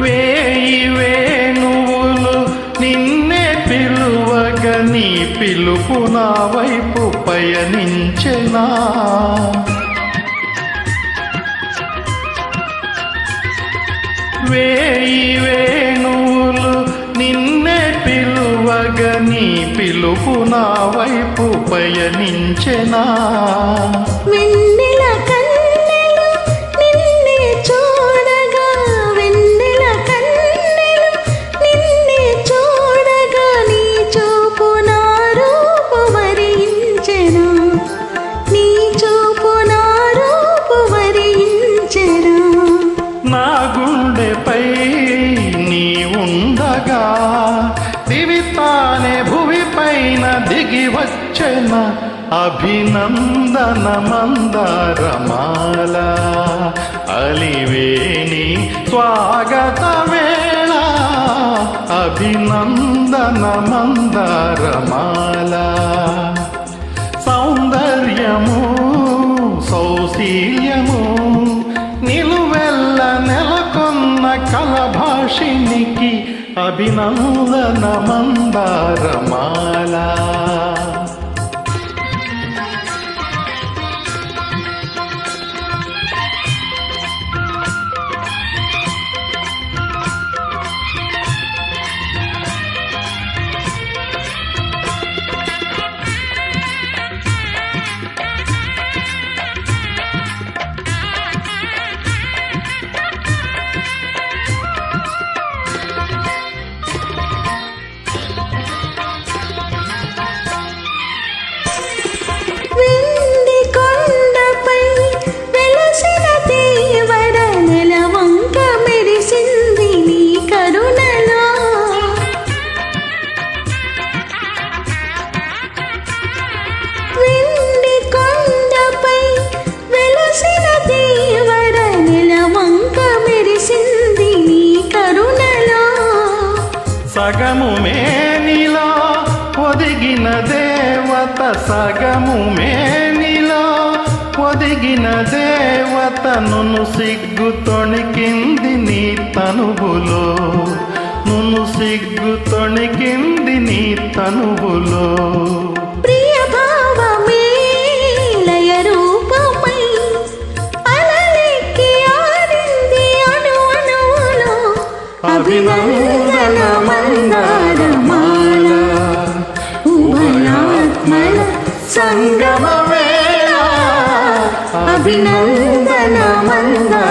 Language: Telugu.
వేయి వేణువులు నిన్నే పిలువగ నీ పిలుపు నా వైపు పయనించెనా వేయి వేణువులు నిన్నే పిలువగ నీ పిలుపు నా వైపు పయనించెనా వెన్నెల కన్నెలు నిన్నే చూడగా వెన్నెల కన్నెలు నిన్నే చూడగా నీ చూపు నా రూపు వరించెను నీ చూపు నా రూపు వరించెను నా గుండెపై నీ ఉండగా దివితానే భువి పైన దిగి వచ్చెన అభినందన మందారమాల అలివేణి స్వాగత వేళ అభినందన మందారమాల సౌందర్యము సౌశీల్యము నిలువెల్ల నెలకొన్న కలభాషినికి అభినందన మందారమాల వెండి కొండపై వెలసిన దేవర నెలవంక మెరిసింది నీ కరుణలో వెండి కొండపై వెలసిన దేవర నెలవంక మెరిసింది నీ కరుణలో సగము మేనిలో ఒదిగిన దేవత సగము మేనిలో ఒదిగిన దేవతను సిగ్గు తొణికింది నీ తనువులో నును సిగ్గు తొణికింది నీ తనువులో ప్రియ భావమే లయ రూపమై అలలెక్కి ఆడింది అణు అణువులో అభినందన మందారమాల ఉభయాత్మల సంగమ వేళ అభినందన మందారమాల